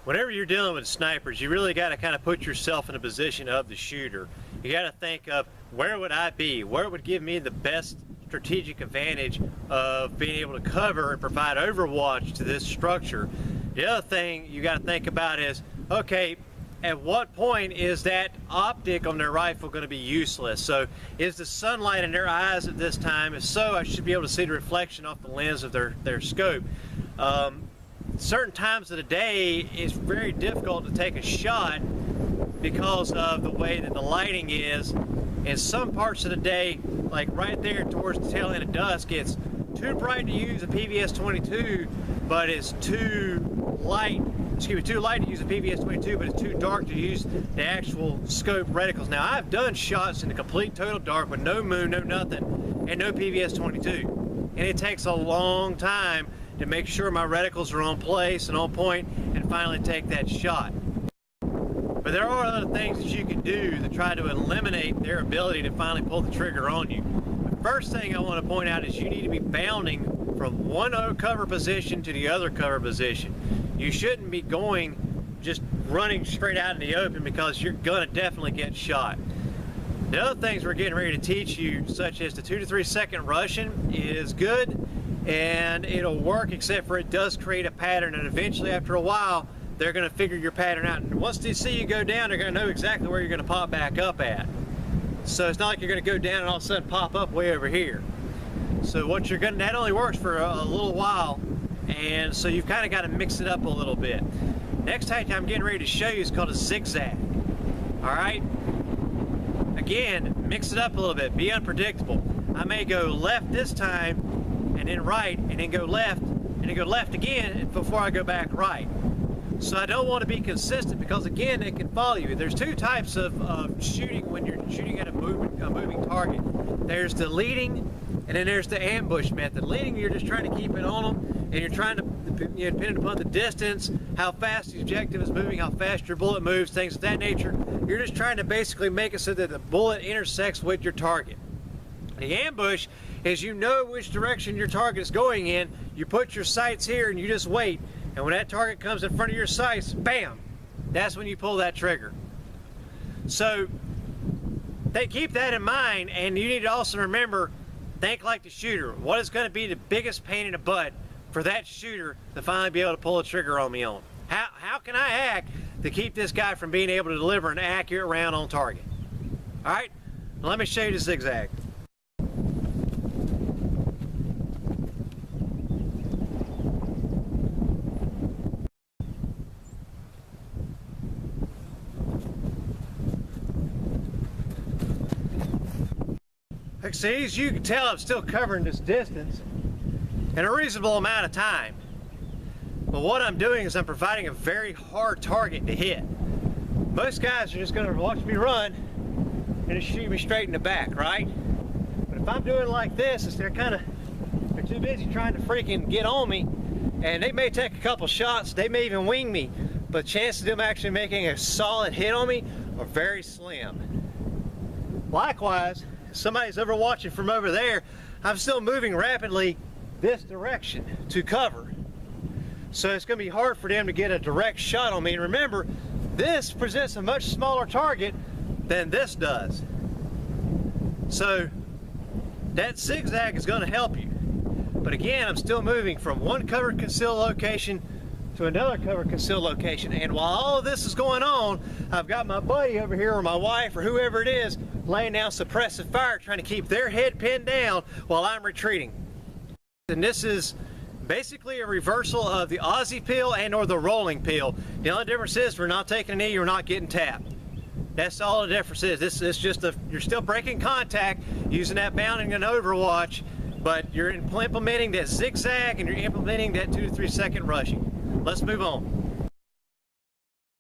Whenever you're dealing with snipers, you really got to kind of put yourself in the position of the shooter. You got to think of, where would I be? Where would give me the best strategic advantage of being able to cover and provide overwatch to this structure? The other thing you got to think about is, okay, at what point is that optic on their rifle going to be useless? So is the sunlight in their eyes at this time? If so, I should be able to see the reflection off the lens of their scope. Certain times of the day, it's very difficult to take a shot because of the way that the lighting is. In some parts of the day, like right there towards the tail end of dusk, it's too bright to use a PVS-22, but it's too light to use a PVS-22, but it's too dark to use the actual scope reticles. Now, I've done shots in the complete total dark with no moon, no nothing, and no PVS-22. And it takes a long time to make sure my reticles are on place and on point and finally take that shot. But there are other things that you can do to try to eliminate their ability to finally pull the trigger on you. The first thing I want to point out is you need to be bounding from one cover position to the other cover position. You shouldn't be going just running straight out in the open, because you're gonna definitely get shot. The other things we're getting ready to teach you, such as the 2 to 3 second Russian, is good and it'll work, except for it does create a pattern, and eventually after a while they're going to figure your pattern out, and once they see you go down, they're going to know exactly where you're going to pop back up at. So it's not like you're going to go down and all of a sudden pop up way over here. So what you're going to, that only works for a little while, and so you've kind of got to mix it up a little bit. Next tactic I'm getting ready to show you is called a zigzag. Alright? Again, mix it up a little bit, be unpredictable. I may go left this time, and then right, and then go left, and then go left again before I go back right. So I don't want to be consistent, because again, they can follow you. There's two types of shooting when you're shooting at a moving target. There's the leading, and then there's the ambush method. Leading, you're just trying to keep it on them, and you're trying to, depending upon the distance, how fast the objective is moving, how fast your bullet moves, things of that nature. You're just trying to basically make it so that the bullet intersects with your target. The ambush is, you know which direction your target is going in, you put your sights here and you just wait, and when that target comes in front of your sights, bam, that's when you pull that trigger. So they keep that in mind, and you need to also remember, think like the shooter. What is going to be the biggest pain in the butt for that shooter to finally be able to pull a trigger on me on? How can I act to keep this guy from being able to deliver an accurate round on target? All right, let me show you the zigzag. See, as you can tell, I'm still covering this distance in a reasonable amount of time. But what I'm doing is I'm providing a very hard target to hit. Most guys are just going to watch me run and just shoot me straight in the back, right? But if I'm doing like this, they're too busy trying to freaking get on me, and they may take a couple shots, they may even wing me, but chances of them actually making a solid hit on me are very slim. Likewise, somebody's over watching from over there, I'm still moving rapidly this direction to cover. So it's going to be hard for them to get a direct shot on me. And remember, this presents a much smaller target than this does. So that zigzag is going to help you. But again, I'm still moving from one covered concealed location to another covered concealed location. And while all of this is going on, I've got my buddy over here, or my wife, or whoever it is, laying down suppressive fire, trying to keep their head pinned down while I'm retreating. And this is basically a reversal of the Aussie peel and or the rolling peel. The only difference is we're not taking a knee, you're not getting tapped. That's all the difference is. This is just you're still breaking contact using that bounding and overwatch, but you're implementing that zigzag and you're implementing that 2 to 3 second rushing. Let's move on.